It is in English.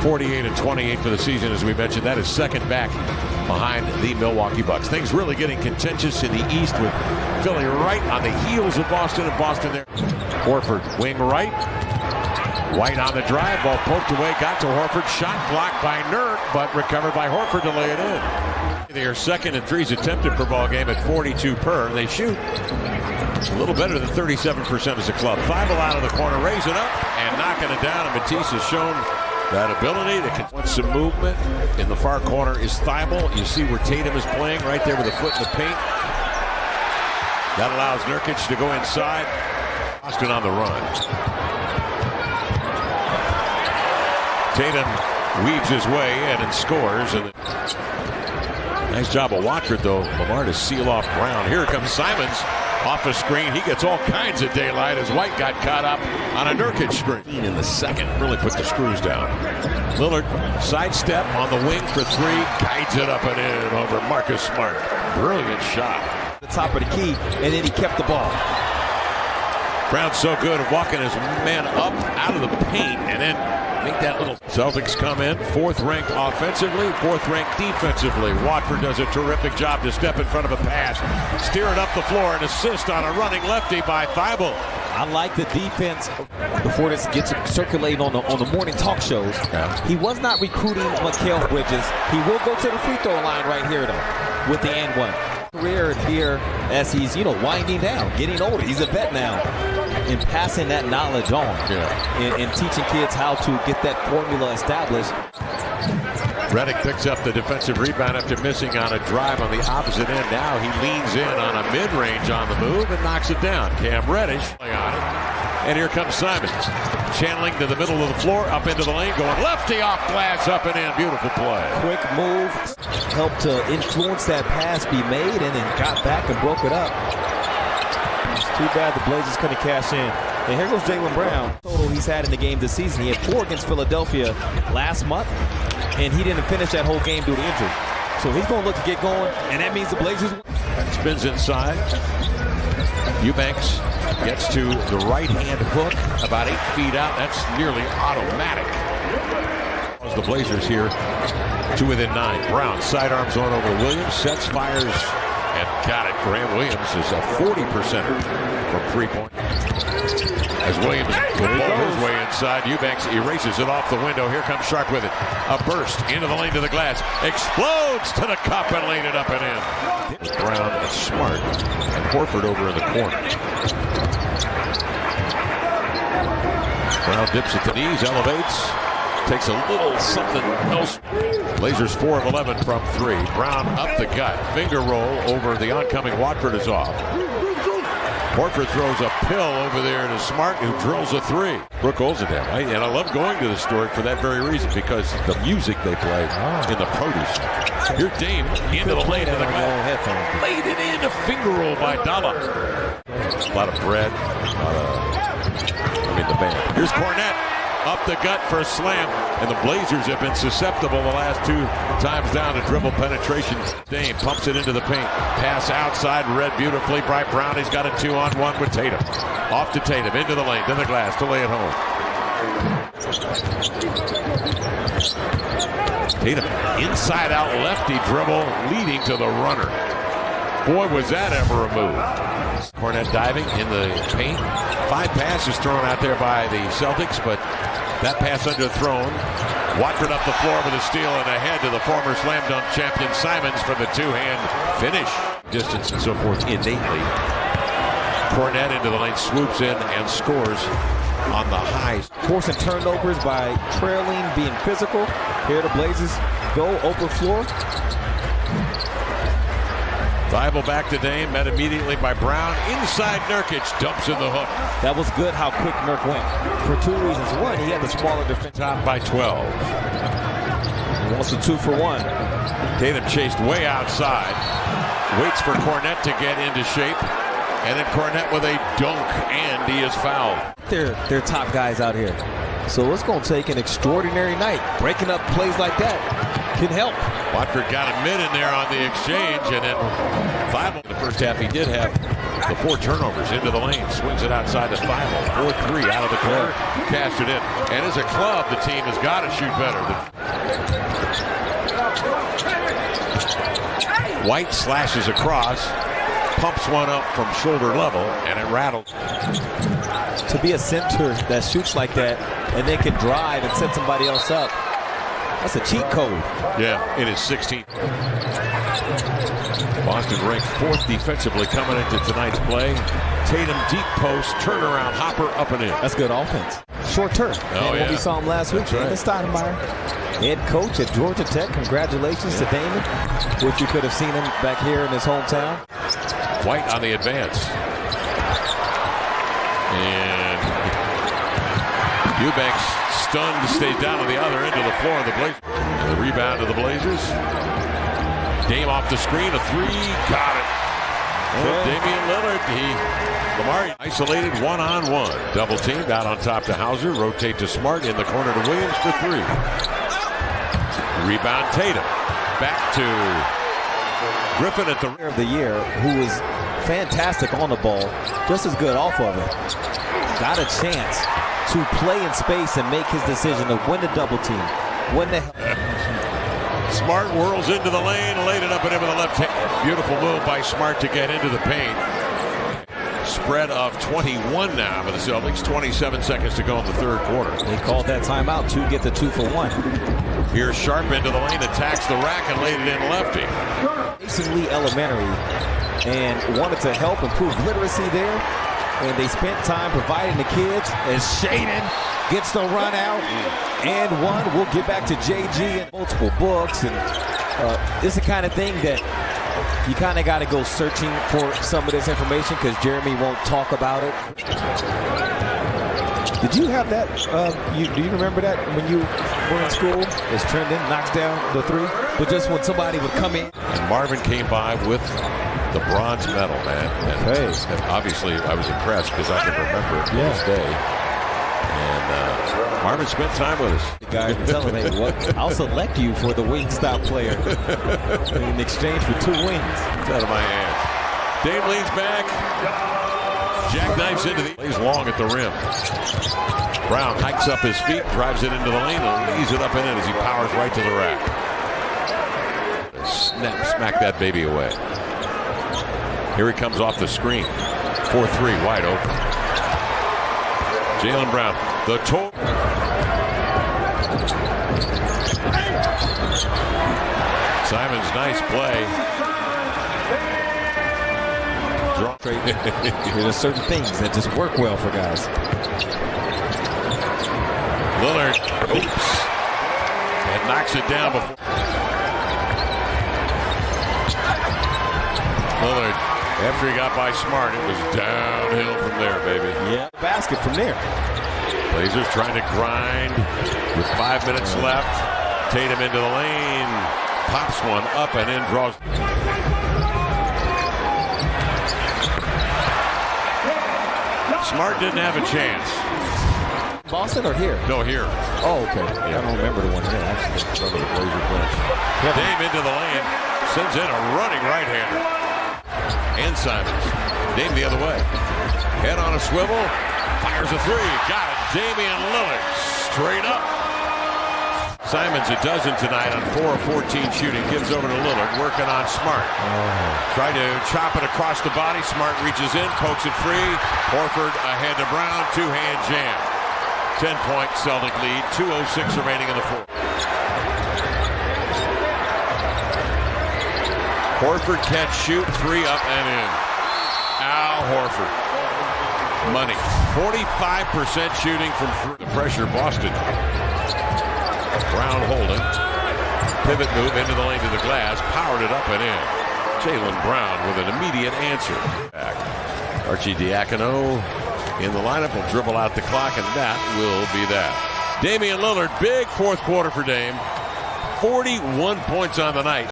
48-28 for the season, as we mentioned. That is second back behind the Milwaukee Bucks. Things really getting contentious in the East with Philly right on the heels of Boston, and Boston there. Horford, wing right. White on the drive, ball poked away, got to Horford, shot blocked by Nurk, but recovered by Horford to lay it in. They are second in threes attempted per ball game at 42 per. They shoot a little better than 37% as a club. Thibault out of the corner, raise it up, and knocking it down, and Matisse has shown that ability to want some movement. In the far corner is Thibault. You see where Tatum is playing right there with a foot in the paint. That allows Nurkic to go inside. Boston on the run. Tatum weaves his way in and scores. And nice job of Watford, though, Lamar, to seal off Brown. Here comes Simons off a screen. He gets all kinds of daylight as White got caught up on a Nurkic screen. In the second, really put the screws down. Lillard, sidestep on the wing for three. Guides it up and in over Marcus Smart. Brilliant shot. The top of the key, and then he kept the ball. Brown's so good at walking his man up out of the paint and then make that little. Celtics come in, fourth ranked offensively, fourth ranked defensively. Watford does a terrific job to step in front of a pass, steer it up the floor, and assist on a running lefty by Thibault. I like the defense. Before this gets circulating on the morning talk shows, he was not recruiting Mikal Bridges. He will go to the free throw line right here, though, with the and one. Career here as he's, winding down, getting older. He's a vet now, and passing that knowledge on, and teaching kids how to get that formula established. Redick picks up the defensive rebound after missing on a drive on the opposite end. Now he leans in on a mid-range on the move and knocks it down. Cam Reddish on it. And here comes Simons, channeling to the middle of the floor, up into the lane, going lefty off glass, up and in. Beautiful play. Quick move, helped to influence that pass be made, and then got back and broke it up. It's too bad the Blazers couldn't cash in. And here goes Jaylen Brown. Total he's had in the game this season. He had 4 against Philadelphia last month, and he didn't finish that whole game due to injury. So he's going to look to get going, and that means the Blazers win. Spins inside. Eubanks gets to the right-hand hook, about 8 feet out. That's nearly automatic. As the Blazers here to within 9. Brown sidearms on over Williams, sets, fires, and got it. Graham Williams is a 40%er from three-point. As Williams will ball his way inside, Eubanks erases it off the window. Here comes Sharp with it. A burst into the lane to the glass. Explodes to the cup and laid it up and in. Brown and Smart and Horford over in the corner. Brown dips at the knees, elevates. Takes a little something else. Blazers 4 of 11 from 3. Brown up the gut. Finger roll over the oncoming Watford is off. Horford throws a pill over there to Smart, who drills a 3. Brooke Olzendam, and I love going to the store for that very reason, because the music they play in the produce. Here's Dame into the lane of the glass. Laid it in, a finger roll by Dalla. A lot of bread, the band. Here's Cornette. Up the gut for a slam, and the Blazers have been susceptible the last 2 times down to dribble penetration. Dame pumps it into the paint. Pass outside, read beautifully by Brown. He's got a 2-on-1 with Tatum. Off to Tatum, into the lane, to the glass, to lay it home. Tatum, inside out lefty dribble, leading to the runner. Boy, was that ever a move. Cornette diving in the paint. 5 passes thrown out there by the Celtics, but that pass underthrown. Watford up the floor with a steal and ahead to the former slam dunk champion Simons for the 2-hand finish. Distance and so forth innately. Cornette into the lane, swoops in and scores on the highs. Forcing turnovers by trailing, being physical. Here the Blazers go open floor. Thibault back to Dame, met immediately by Brown. Inside Nurkic, dumps in the hook. That was good how quick Nurk went. For 2 reasons. One, he had the smaller defense. Top by 12. He wants a 2 for 1. Tatum chased way outside. Waits for Cornette to get into shape. And then Cornette with a dunk, and he is fouled. They're top guys out here. So it's going to take an extraordinary night. Breaking up plays like that. can help. Watford got a mid in there on the exchange, and then 5. The first half, he did have the 4 turnovers into the lane. Swings it outside the 5. 4-3 out of the corner. Cashed it in. And as a club, the team has got to shoot better. White slashes across, pumps one up from shoulder level, and it rattles. To be a center that shoots like that and then can drive and set somebody else up, that's a cheat code. Yeah, it is 16. Boston ranked 4th defensively coming into tonight's play. Tatum deep post, turnaround, hopper up and in. That's good offense. Short turn. Oh, yeah. What we saw him last week. Right. Steinmeier, head coach at Georgia Tech. Congratulations to Damon. Wish you could have seen him back here in his hometown. White on the advance. And Eubanks stunned, stays down on the other end of the floor of the Blazers. And the rebound to the Blazers. Dame off the screen, a 3, got it. Yeah. Damian Lillard, Lamar isolated 1-on-1. Double teamed out on top to Hauser, rotate to Smart in the corner to Williams for 3. Rebound Tatum, back to Griffin at the rear of the year, who was fantastic on the ball, just as good off of it. Got a chance to play in space and make his decision to win the double team. Smart whirls into the lane, laid it up and in with the left hand. Beautiful move by Smart to get into the paint. Spread of 21 now for the Celtics. 27 seconds to go in the third quarter. They called that timeout to get the 2 for 1. Here's Sharp into the lane, attacks the rack and laid it in lefty. Mason Lee Elementary, and wanted to help improve literacy there. And they spent time providing the kids as Shaden gets the run out. And one, we'll get back to JG and multiple books. And it's the kind of thing that you kind of got to go searching for some of this information because Jeremy won't talk about it. Did you have that? Do you remember that when you were in school? As Trendon knocks down the 3, but just when somebody would come in. And Marvin came by with the bronze medal, man. And obviously, I was impressed because I can remember it to this day. And Marvin spent time with us. The guy telling me, "What? I'll select you for the Wingstop player in exchange for 2 wings." It's out of my hands. Dame leans back. Jackknifes into the. He's long at the rim. Brown hikes up his feet, drives it into the lane, and leaves it up and in as he powers right to the rack. Smack that baby away. Here he comes off the screen. 4-3, wide open. Jaylen Brown, the toe. Simons, nice play. There's certain things that just work well for guys. Lillard, oops, and knocks it down before. Lillard, after he got by Smart, it was downhill from there, baby. Yeah, basket from there. Blazers trying to grind with 5 minutes left. Tatum into the lane, pops one up and in, draws. Smart didn't have a chance. Boston or here? No, here. Oh, okay. Yeah. I don't remember the one here. Actually, from the Blazer bench. Dame into the lane, sends in a running right-hander. And Simons. Dame the other way. Head on a swivel, fires a 3. Got it. Damian Lillard straight up. Simons a dozen tonight on 4 of 14 shooting. Gives over to Lillard, working on Smart. Trying to chop it across the body. Smart reaches in, pokes it free. Horford ahead to Brown, 2-hand jam. 10-point Celtic lead, 2:06 remaining in the fourth. Horford can't shoot, 3 up and in. Al Horford. Money. 45% shooting from the pressure, Boston. Brown holding. Pivot move into the lane to the glass. Powered it up and in. Jaylen Brown with an immediate answer. Back. Archie Diacono in the lineup will dribble out the clock, and that will be that. Damian Lillard, big fourth quarter for Dame. 41 points on the night.